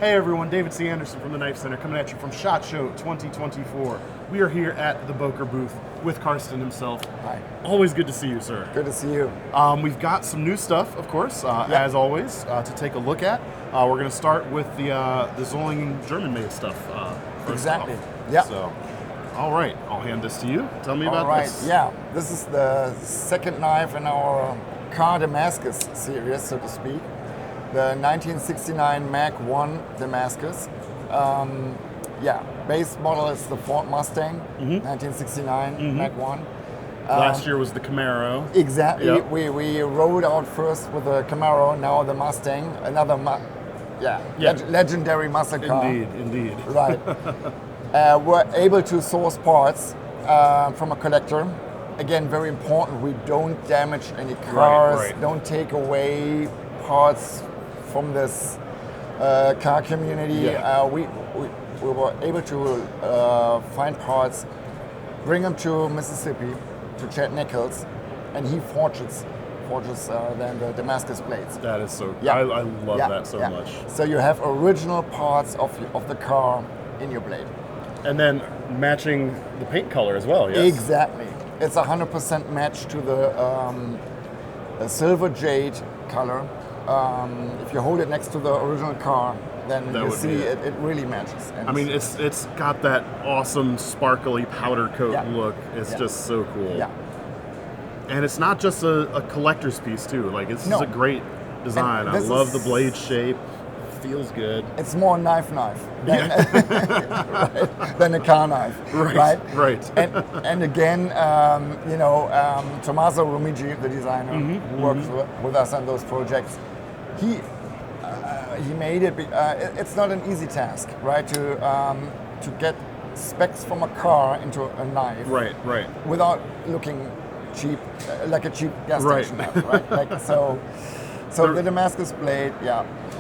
Hey everyone, David C. Anderson from the KnifeCenter coming at you from SHOT Show 2024. We are here at the Boker booth with Karsten himself. Hi. Always good to see you, sir. Good to see you. We've got some new stuff, of course, as always, to take a look at. We're going to start with the Solingen German-made stuff. Exactly. Yeah. So, all right, I'll hand this to you. Tell me about this. Yeah. This is the second knife in our car Damascus series, so to speak. The 1969 Mach 1 Damascus. Base model is the Ford Mustang, 1969 Mach 1. Last year was the Camaro. Exactly. Yep. We rolled out first with the Camaro, now the Mustang, another legendary muscle car. Indeed. Right. We're able to source parts from a collector. Again, very important, we don't damage any cars, Right. don't take away parts from this car community. Yeah. We were able to find parts, bring them to Mississippi, to Chad Nichols, and he forges then the Damascus blades. That is so, Yeah. I love that so much. So you have original parts of the car in your blade. And then matching the paint color as well, yes? Exactly. It's 100% match to the silver jade color. If you hold it next to the original car, then you see it really matches. And I mean, it's got that awesome sparkly powder coat look. It's just so cool. Yeah. And it's not just a collector's piece too. Like it's just a great design. I love the blade shape. Feels good. It's more knife than, than a car knife. Right. And again, Tommaso Rumigi, the designer who works with us on those projects, he made it. It's not an easy task, right? To get specs from a car into a knife, right, without looking cheap, like a cheap gas station knife, right? Like so the Damascus blade,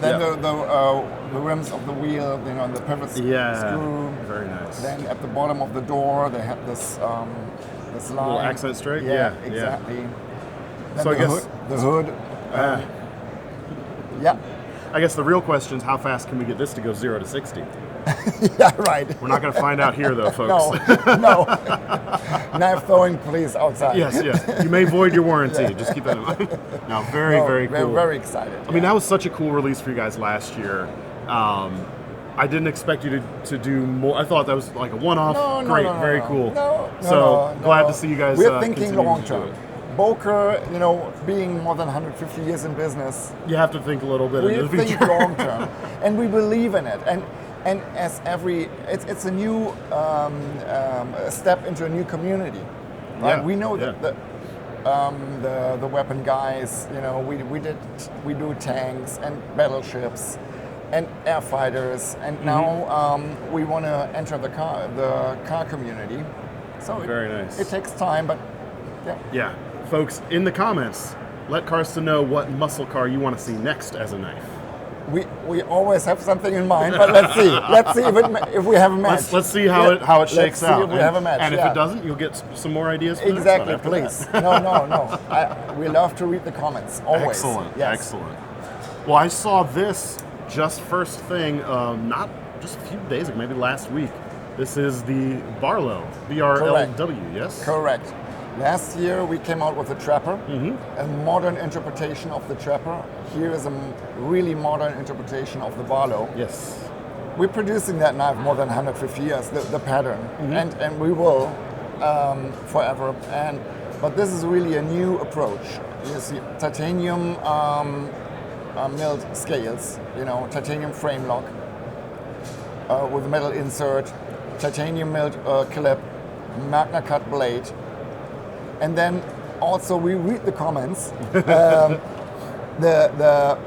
Then the rims of the wheel, and the pivot screw. Very nice. Then at the bottom of the door, they have this this line. Little accent straight. Yeah, exactly. Then So I guess the hood. I guess the real question is how fast can we get this to go 0 to 60? Yeah, right. We're not going to find out here, though, folks. No. Knife throwing, please, outside. Yes. You may void your warranty. Just keep that in mind. No, very cool. We're very excited. I mean, that was such a cool release for you guys last year. I didn't expect you to do more. I thought that was like a one-off. No, very cool. No, glad to see you guys. We're thinking continue long to do term. it. Boker, being more than 150 years in business, You have to think a little bit we in the think future. long term, and we believe in it. And as it's a new step into a new community, right? Yeah, We know that the weapon guys, we do tanks and battleships and air fighters, and now we want to enter the car community. So Very nice. It takes time, but Yeah, folks, in the comments, let Karsten know what muscle car you want to see next as a knife. We always have something in mind, but let's see. Let's see if we have a match. Let's see how it shakes out. Let's see if we have a match. And if it doesn't, you'll get some more ideas for Exactly, the next one after please. that. No. We love to read the comments, always. Excellent. Well, I saw this just first thing, not just a few days ago, maybe last week. This is the Barlow, B-R-L-W, yes? Correct. Last year we came out with a Trapper, a modern interpretation of the Trapper. Here is a really modern interpretation of the Barlow. Yes. We're producing that knife more than 150 years, the pattern, and we will forever. But this is really a new approach. You see titanium milled scales, titanium frame lock with metal insert, titanium milled clip, MagnaCut blade. And then also we read the comments. The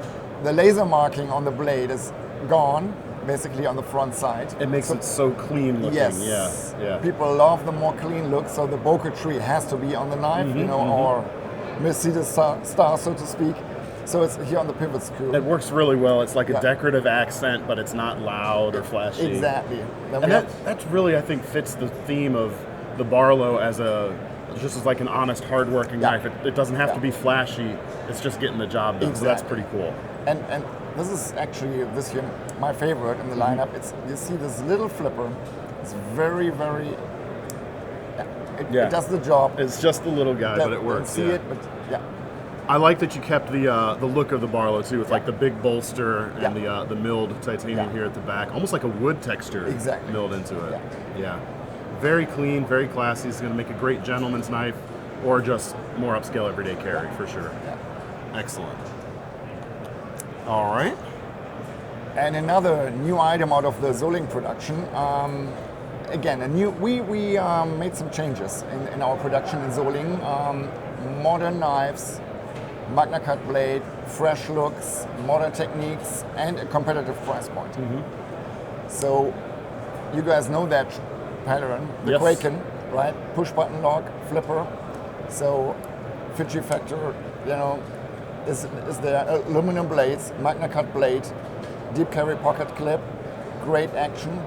laser marking on the blade is gone, basically on the front side. It makes it so clean looking. Yes. Yeah. People love the more clean look, so the Boker tree has to be on the knife, or Mercedes star, so to speak. So it's here on the pivot screw. It works really well. It's like a decorative accent, but it's not loud or flashy. Exactly. And that really, I think, fits the theme of the Barlow as just as like an honest, hardworking knife. It doesn't have to be flashy. It's just getting the job done. Exactly. So that's pretty cool. And this is actually this here my favorite in the lineup. You see this little flipper. It's very, very. It does the job. It's just a little guy, but it works. Don't see it, but yeah. I like that you kept the look of the Barlow too, with like the big bolster and the milled titanium here at the back, almost like a wood texture milled into it. Yeah. Very clean, very classy. It's going to make a great gentleman's knife, or just more upscale everyday carry for sure. Yeah. Excellent. All right. And another new item out of the Soling production. Again, we made some changes in our production in Soling. Modern knives, MagnaCut blade, fresh looks, modern techniques, and a competitive price point. So you guys know that pattern, the Kraken, right? Push button lock, flipper. So Fiji factor, is there. Aluminum blades, MagnaCut blade, deep carry pocket clip, great action.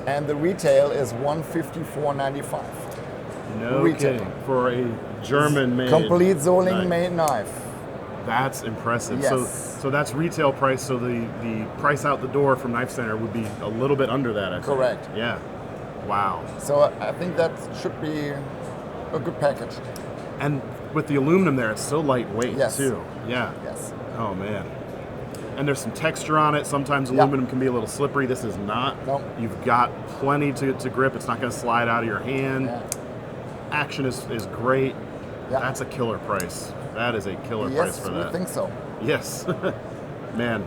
And the retail is $154.95. No kidding. For a German-made complete Solingen-made knife. That's impressive. Yes. So that's retail price. So the price out the door from KnifeCenter would be a little bit under that, I think. Correct. Yeah. Wow. So I think that should be a good package. And with the aluminum there, it's so lightweight too. Yeah. Yes. Oh man. And there's some texture on it. Sometimes aluminum can be a little slippery. This is not. Nope. You've got plenty to grip. It's not going to slide out of your hand. Yeah. Action is great. Yeah. That's a killer price. That is a killer price for that. Yes, we think so. Yes. Man.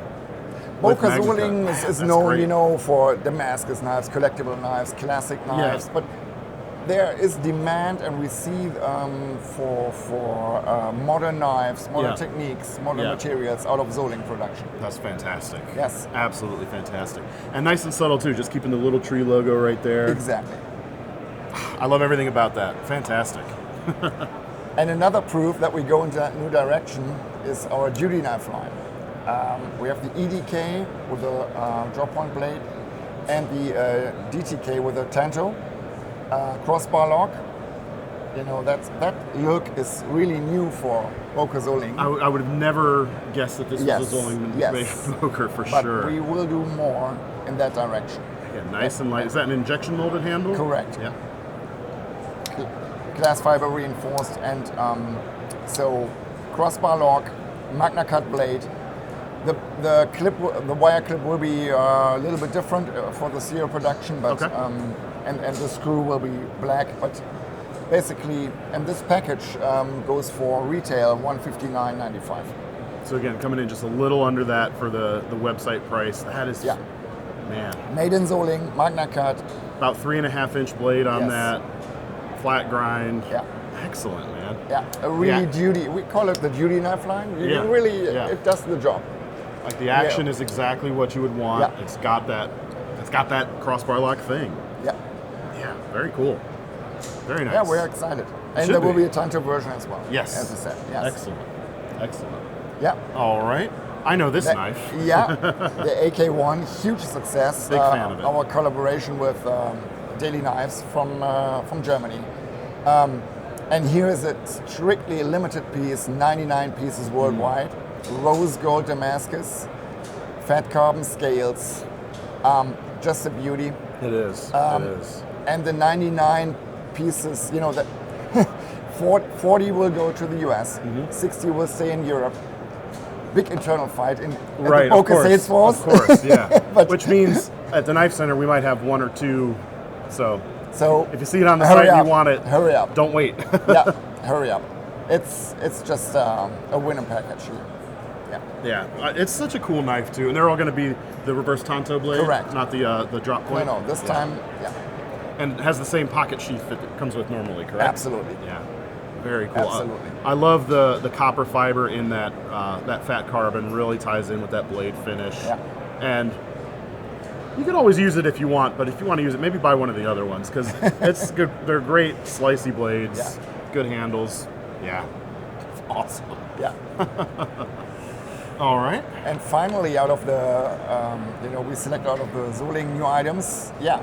Boker Soling is known, great. For Damascus knives, collectible knives, classic knives, but there is demand, and we see for modern knives, modern techniques, modern materials out of Soling production. That's fantastic. Yes. Absolutely fantastic. And nice and subtle too, just keeping the little tree logo right there. Exactly. I love everything about that. Fantastic. And another proof that we go into that new direction is our duty knife line. We have the EDK with a drop point blade, and the DTK with a Tanto crossbar lock. That look is really new for Boker Soling. I would have never guessed that this was a Solingen-made Boker for sure. But we will do more in that direction. Yeah, nice and light. Is that an injection molded handle? Correct. Yeah. Glass fiber reinforced, and so crossbar lock, MagnaCut blade. The clip, the wire clip will be a little bit different for the serial production, but and the screw will be black. But basically, and this package goes for retail $159.95. So again, coming in just a little under that for the website price. That is, man. Made in Soling, MagnaCut. About 3.5 inch blade on that. Flat grind. Yeah. Excellent, man. Yeah, a really duty. We call it the duty knife line. It does the job. Like the action is exactly what you would want. Yeah. It's got that crossbar lock thing. Yeah. Yeah. Very cool. Very nice. Yeah, we're excited. And there will be a Tanto version as well. Yes. As I said. Yes. Excellent. Yeah. All right. I know this knife. Yeah. The AK1, huge success. Big fan of it. Our collaboration with Daily Knives from Germany. And here is a strictly limited piece, 99 pieces worldwide. Rose gold Damascus, fat carbon scales, just a beauty. It is. It is. And the 99 pieces, that 40 will go to the US, 60 will stay in Europe. Big internal fight in the Boker sales force. Of course, yeah. Which means at the KnifeCenter we might have one or two. So if you see it on the site and you want it, hurry up. Don't wait. Yeah, hurry up. It's just a winning package here. Yeah, it's such a cool knife too, and they're all going to be the reverse Tanto blade, correct? Not the drop point. No, this time, and it has the same pocket sheath that it comes with normally, correct? Absolutely. Yeah, very cool. Absolutely. I love the copper fiber in that fat carbon. Really ties in with that blade finish. Yeah. And you can always use it if you want, but if you want to use it, maybe buy one of the other ones because it's good. They're great slicey blades, good handles. Yeah, it's awesome. Yeah. All right. And finally, out of the, we select out of the Soling new items. Yeah,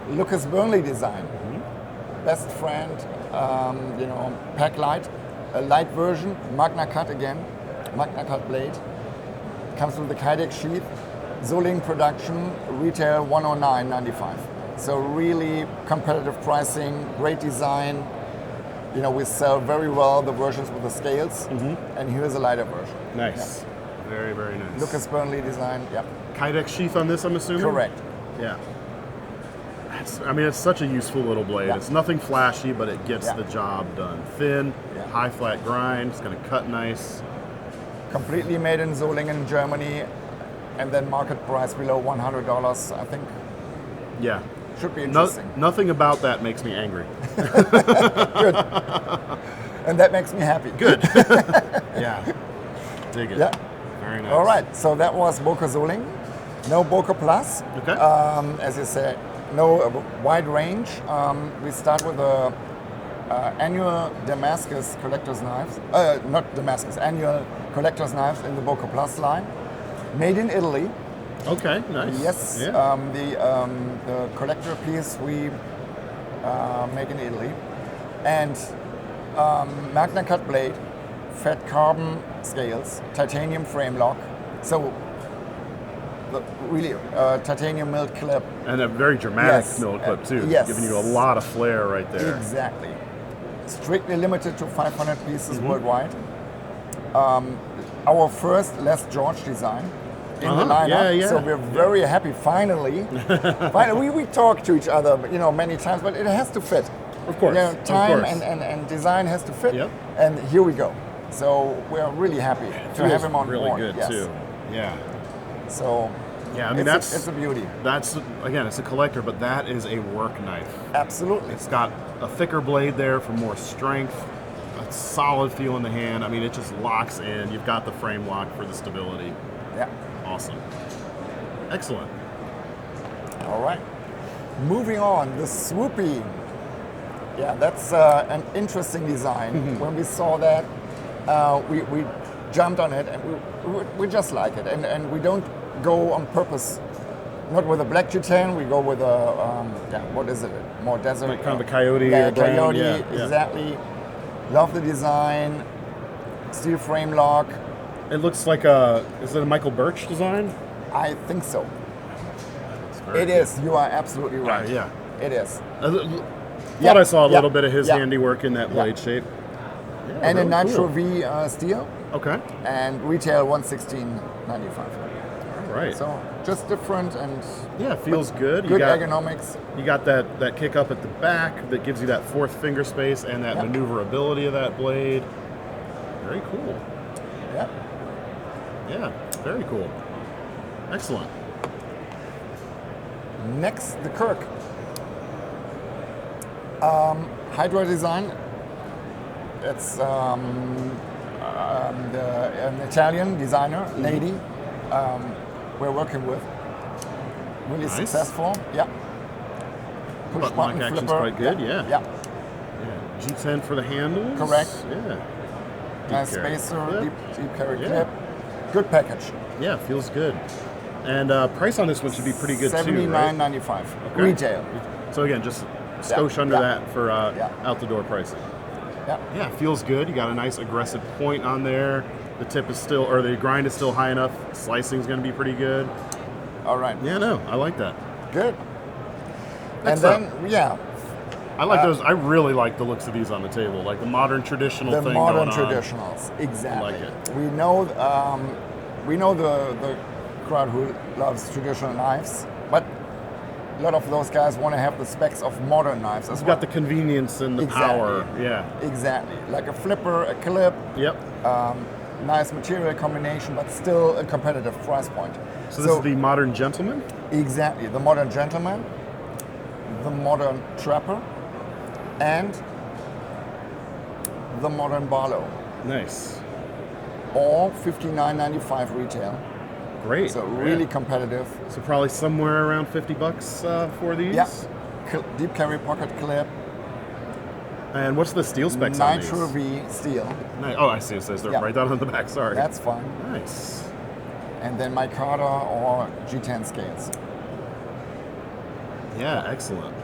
Lucas Burnley design. Best friend, pack light, a light version, MagnaCut again, MagnaCut blade. comes with the Kydex sheath, Solingen production, retail 109.95. So really competitive pricing, great design. You know, we sell very well the versions with the scales, and here's a lighter version. Nice. Yeah. Very, very nice. Lucas Burnley design, yeah. Kydex sheath on this, I'm assuming? Correct. Yeah. It's such a useful little blade. Yeah. It's nothing flashy, but it gets the job done. Thin, high flat grind, it's going to cut nice. Completely made in Solingen, Germany, and then market price below $100, I think. Yeah. Should be interesting. Nothing about that makes me angry. Good. And that makes me happy. Good. Yeah. Dig it. Yeah. Very nice. All right. So that was Boker Solingen. No Boker Plus. Okay. As you said, no wide range. We start with the annual Damascus collector's knives. Not Damascus. Annual collector's knives in the Boker Plus line. Made in Italy. Okay, nice. Yes, yeah. The collector piece we make in Italy, and MagnaCut blade, fat carbon scales, titanium frame lock, so really titanium milled clip. And a very dramatic milled clip too, giving you a lot of flair right there. Exactly. Strictly limited to 500 pieces worldwide. Our first Les George design. In the lineup, so we're very happy. Finally, we talk to each other, many times, but it has to fit. Of course, time and design has to fit. Yep. And here we go. So we're really happy to have him on really board. Really good too. Yeah. So yeah, I mean it's a beauty. That's again, it's a collector, but that is a work knife. Absolutely. It's got a thicker blade there for more strength. A solid feel in the hand. I mean, it just locks in. You've got the frame lock for the stability. Yeah. Awesome. Excellent. All right. Moving on, the Swoopy. Yeah, that's an interesting design. When we saw that, we jumped on it, and we just like it. And we don't go on purpose, not with a black G10, we go with a, what is it? More desert. Like kind of a Coyote. Yeah, brown. Coyote, Yeah. exactly. Love the design. Steel frame lock. It looks like is it a Michael Birch design? I think so. It is. You are absolutely right. Yeah. It is. Thought I saw a little bit of his handiwork in that blade shape. Yeah, and really a Nitro cool. V steel. Okay. And retail $116.95. All right. So just different and feels good. Good ergonomics. You got that kick up at the back that gives you that fourth finger space and that maneuverability of that blade. Very cool. Yeah. Yeah, very cool. Excellent. Next, the Kirk. Hydra design. It's an Italian designer, lady, we're working with. Really successful. Yeah. Push button action's flipper. quite good, Yeah. G10 for the handles. Correct. Yeah. Nice carry spacer, clip. deep carry clip. Good package. Yeah, feels good. And price on this one should be pretty good too, right? $79.95 retail. So again, just skosh under that for out the door pricing. Yeah. Yeah, feels good. You got a nice aggressive point on there. The tip is still, or the grind is still high enough. Slicing is going to be pretty good. All right. Yeah, no, I like that. Good. Next and up. then, I like those. I really like the looks of these on the table, like the modern traditional thing. The modern going on. traditionals, exactly. I like it. We know the crowd who loves traditional knives, but a lot of those guys want to have the specs of modern knives as well. It's got the convenience and the power. Yeah. Exactly. Like a flipper, a clip. Yep. Nice material combination, but still a competitive price point. So this is the modern gentleman? Exactly. The modern gentleman, the modern trapper, and the modern Barlow. Nice. All $59.95 retail. Great. So really competitive. So probably somewhere around $50 for these? Yeah. Deep carry pocket clip. And what's the steel specs on these? Nitro V steel. Nice. Oh, I see. It says they're right down on the back. Sorry. That's fine. Nice. And then micarta or G10 scales. Yeah, excellent.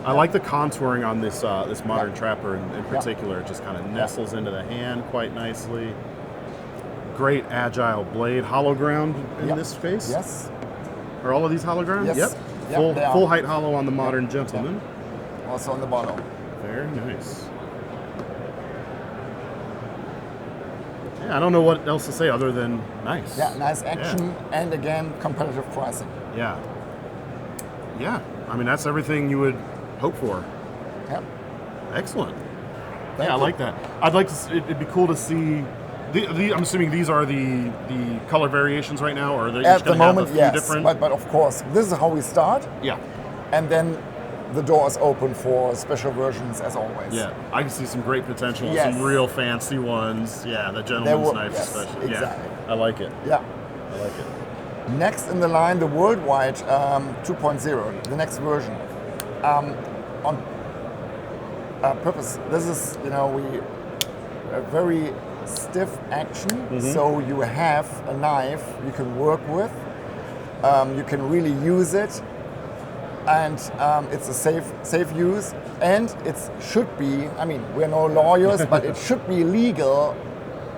I like the contouring on this this modern trapper in particular. It just kind of nestles into the hand quite nicely. great agile blade, hollow ground in this space. Yes. Are all of these hollow ground? Yes. Yep. Full height hollow on the modern gentleman. Yep. Also on the Barlow. Very nice. Yeah, I don't know what else to say other than nice. Yeah, nice action and again competitive pricing. Yeah. Yeah. I mean, that's everything you would hope for. Yep. Excellent. Thank I you. like that. I'd like to. It'd be cool to see. I'm assuming these are the color variations right now, or they're At each the going to have a moment, few yes. different. But of course, this is how we start, Yeah. and then the door is open for special versions as always. Yeah. I can see some great potential. Yes. Some real fancy ones. Yeah. The gentleman's knife, yes, especially. exactly. Yeah. I like it. Yeah. I like it. Next in the line, the worldwide 2.0, the next version. On purpose, this is a very stiff action. So you have a knife you can work with. You can really use it, and it's a safe use. And it should be. I mean, we're no lawyers, but it should be legal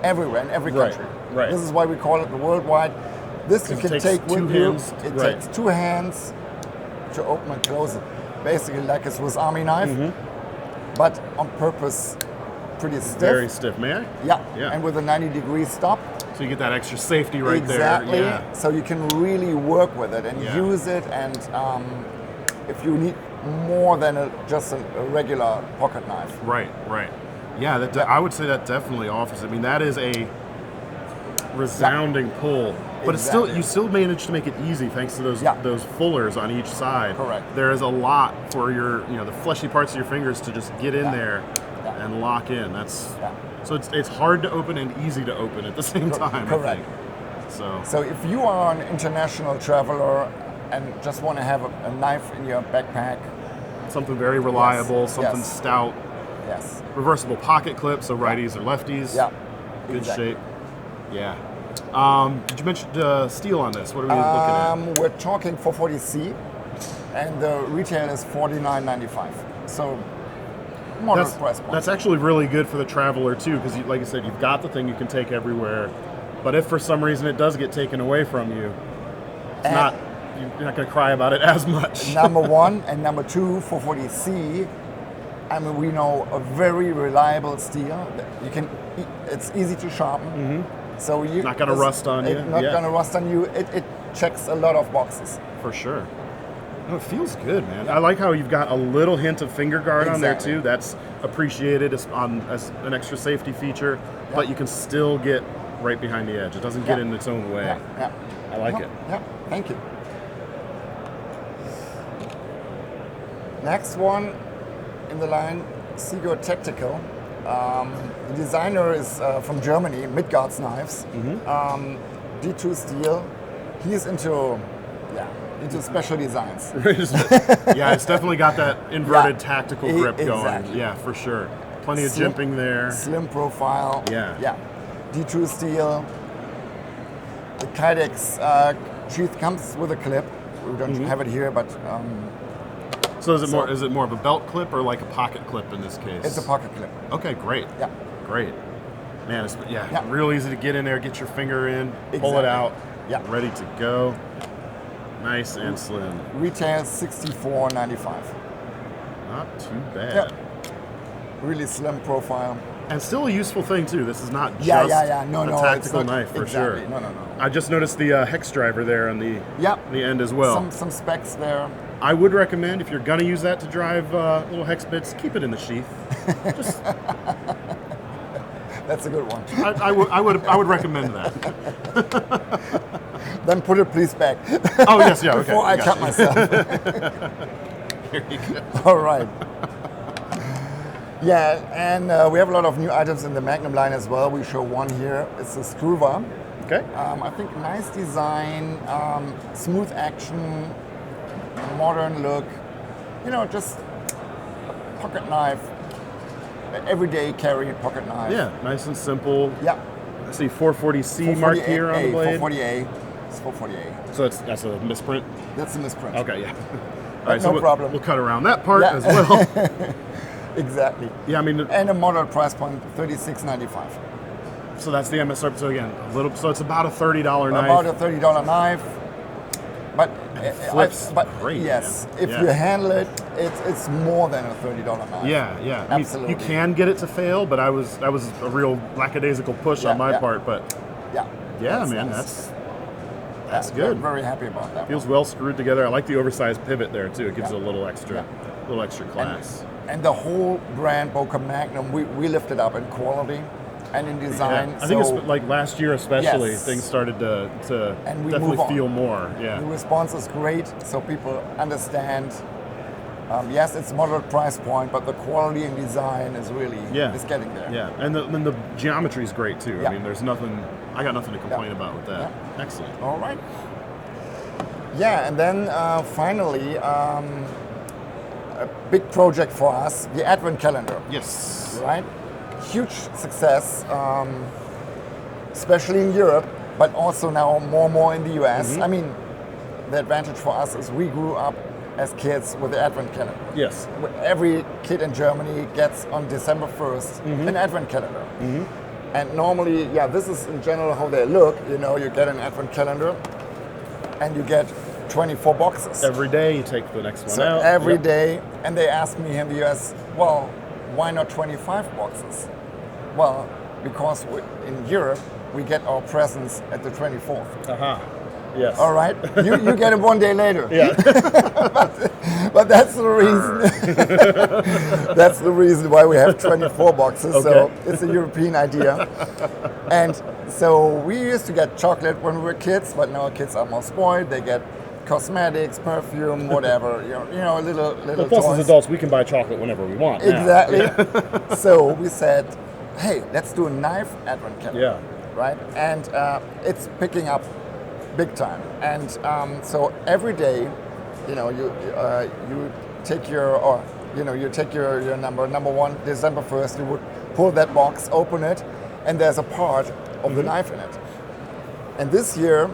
everywhere in every country. Right. This is why we call it the worldwide. This you can take with you. It takes 2 hands to open and close it. Basically like a Swiss Army knife, but on purpose pretty stiff. Very stiff, may I? Yeah. And with a 90-degree stop. So you get that extra safety right exactly. there. Yeah. So you can really work with it and use it. And if you need more than just a regular pocket knife. Right. Yeah, I would say that definitely offers. I mean, that is a resounding pull. But it's still, you still manage to make it easy thanks to those fullers on each side. Correct. There is a lot for your, the fleshy parts of your fingers to just get in there and lock in. So it's hard to open and easy to open at the same time. Correct. I think. So if you are an international traveler and just want to have a knife in your backpack, something very reliable, something stout. Yes. Reversible pocket clip, so righties or lefties. Yeah. Good shape. Yeah. Did you mention steel on this? What are we looking at? We're talking 440C, and the retail is $49.95. So, moderate price point. That's actually really good for the traveler too, because like I said, you've got the thing you can take everywhere. But if for some reason it does get taken away from you, you're not going to cry about it as much. Number one, and number two, 440C. I mean, we know a very reliable steel. It's easy to sharpen. So you're not going to rust on you. Not going to rust on you. It checks a lot of boxes. For sure. No, it feels good, man. Yeah. I like how you've got a little hint of finger guard on there too. That's appreciated as an extra safety feature, but you can still get right behind the edge. It doesn't get in its own way. Yeah. I like it. Yeah, thank you. Next one in the line, Sigurd Tactical. The designer is from Germany, Midgard's knives. D2 steel. He's into special designs. Yeah, it's definitely got that inverted tactical grip going. Yeah, for sure. Plenty of jimping there. Slim profile. Yeah. D2 steel. The Kydex sheath comes with a clip. We don't have it here, but. So is it more of a belt clip or like a pocket clip in this case? It's a pocket clip. Okay, great. Yeah. Great. Man, it's real easy to get in there, get your finger in, pull it out, ready to go. Nice and slim. Retail $64.95. Not too bad. Yep. Really slim profile. And still a useful thing too. This is not just a tactical knife for sure. No. I just noticed the hex driver there on the end as well. Some specs there. I would recommend if you're gonna use that to drive little hex bits, keep it in the sheath. Just that's a good one. I would recommend that. Then put it please back. Oh yes, okay. Before I cut myself. Here you go. All right. Yeah, and we have a lot of new items in the Magnum line as well. We show one here. It's a screwer. Okay. I think nice design, smooth action, modern look. Just a pocket knife. Everyday carry pocket knife. Yeah, nice and simple. Yeah. I see 440C marked here on the blade. 440A. It's 440A. So that's a misprint? That's a misprint. Okay, yeah. All right, no problem. We'll cut around that part as well. Exactly. Yeah, I mean... And a moderate price point, $36.95. So that's the MSRP. So again, a little. So it's about a $30 knife. About a $30 knife. But flips great. Yes, man. if you handle it, it's more than a $30 knife. Yeah, yeah. I mean, Absolutely. you can get it to fail, but that was a real lackadaisical push on my part. But yeah, man, that's good. I'm very happy about that. Feels well screwed together. I like the oversized pivot there too. It gives it a little extra class. And the whole brand Boker Magnum, we lifted up in quality and in design. I think it's like last year especially, things started to definitely feel more. Yeah. The response is great, so people understand. Yes, it's moderate price point, but the quality and design is really is getting there. Yeah, and the geometry is great too. I mean, I got nothing to complain about with that. Yeah. Excellent. All right. Yeah, and then finally, a big project for us, the Advent calendar. Yes. Right? Huge success, especially in Europe, but also now more and more in the US. I mean, the advantage for us is we grew up as kids with the Advent calendar. Yes. Every kid in Germany gets on December 1st an Advent calendar. And normally, this is in general how they look. You know, you get an Advent calendar and you get 24 boxes. Every day you take the next one So out. every day, and they asked me in the US, well, why not 25 boxes? Well, because in Europe, we get our presents at the 24th. Yes. All right? You get it one day later. Yeah. but that's the reason. That's the reason why we have 24 boxes. Okay. So it's a European idea. And so we used to get chocolate when we were kids, but now kids are more spoiled. They get cosmetics, perfume, whatever. You know, little Plus, toys. as adults, we can buy chocolate whenever we want. Exactly. Yeah. So we said, hey, let's do a knife Advent calendar. Yeah. Right? And it's picking up big time. And so every day, you know, you take your number one, December 1st, you would pull that box, open it, and there's a part of the knife in it. And this year,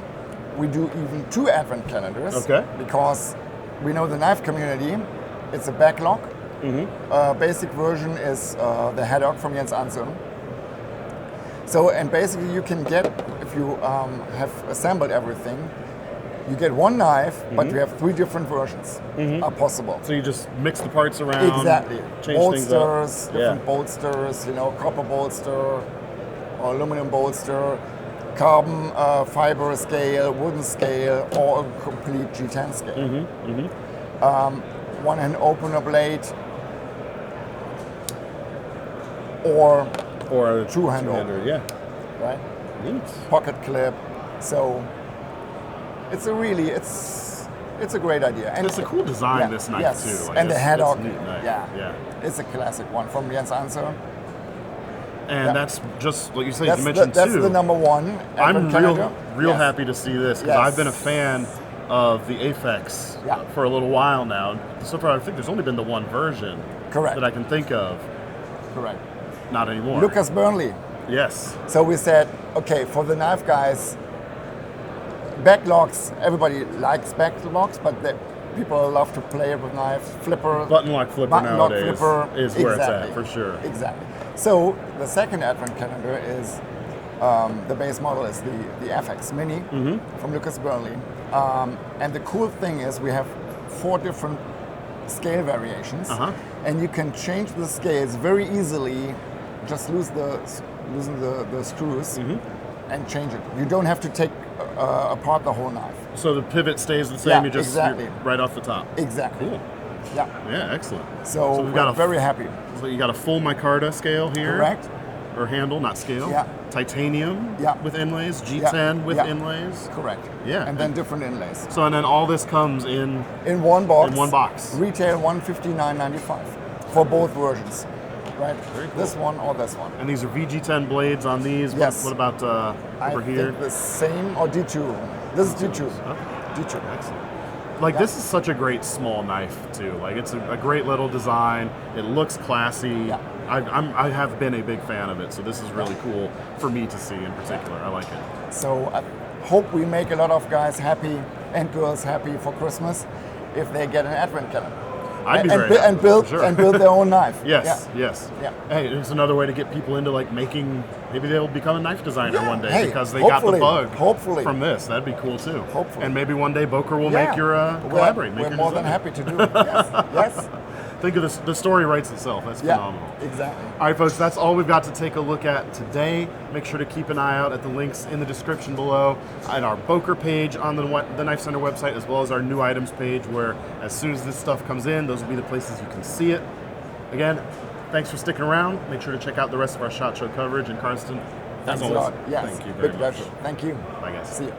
we do even 2 Advent calendars. Okay. Because we know the knife community, it's a backlog. Basic version is the Haddock from Jens Anselm. So, and basically you can get, if you have assembled everything, you get one knife, but you have 3 different versions are possible. So you just mix the parts around. Exactly. Change Bolsters, things up. different bolsters, you know, copper bolster, or aluminum bolster, carbon fiber scale, wooden scale, or a complete G10 scale. One hand opener blade, or a two-hand two-hander, opener. Right? Neat. Pocket clip. So it's a great idea. And it's a cool design, this knife too. Like and the Haddock, it's a neat knife. yeah, it's a classic one from Jens Anselm. And that's just like you said. That's You mentioned that's two. the number one. I'm calendar. real happy to see this because I've been a fan of the Aphex for a little while now. So far, I think there's only been the one version that I can think of. Correct. Not anymore. Lucas Burnley. Yes. So we said, okay, for the knife guys, backlogs. Everybody likes backlogs, but people love to play with knives. Flipper. Button lock flipper nowadays flipper, is where it's at for sure. Exactly. So the second Advent calendar is the base model is the FX Mini from Lucas Burnley, and the cool thing is we have 4 different scale variations, and you can change the scales very easily. Just loosen the screws and change it. You don't have to take apart the whole knife. So the pivot stays the same. You just exactly. right off the top. Exactly. Cool. Yeah. Yeah. Excellent. So we're very happy. So you got a full micarta scale here. Correct. Or handle, not scale. Yeah. Titanium. Yeah. With inlays. G10 with inlays. Correct. Yeah. And then different inlays. So and then all this comes in one box. In one box. Retail $159.95 for both versions. Right. Very cool. This one or this one. And these are VG10 blades on these. Yes. What about over here? I think the same or D2. This is D2. Okay. D2. Excellent. Like this is such a great small knife too. Like it's a great little design. It looks classy. Yeah. I have been a big fan of it, so this is really cool for me to see in particular. I like it. So I hope we make a lot of guys happy and girls happy for Christmas if they get an Advent calendar. I'd be very happy and build sure. and build their own knife. Yes, yes. Yeah. Hey, it's another way to get people into like making. Maybe they'll become a knife designer one day Hey, because they got the bug. Hopefully. From this, that'd be cool too. Hopefully. And maybe one day Boker will make your collaborate. We're more than happy to do it. Yes. Yes. Think of this. The story writes itself. That's phenomenal. Exactly. All right, folks, that's all we've got to take a look at today. Make sure to keep an eye out at the links in the description below, at our Boker page on the KnifeCenter website, as well as our new items page, where as soon as this stuff comes in, those will be the places you can see it. Again, thanks for sticking around. Make sure to check out the rest of our SHOT Show coverage. And Karsten, Thanks as a always, lot. Yes. thank you very Big much. pleasure. Thank you. Bye, guys. See you.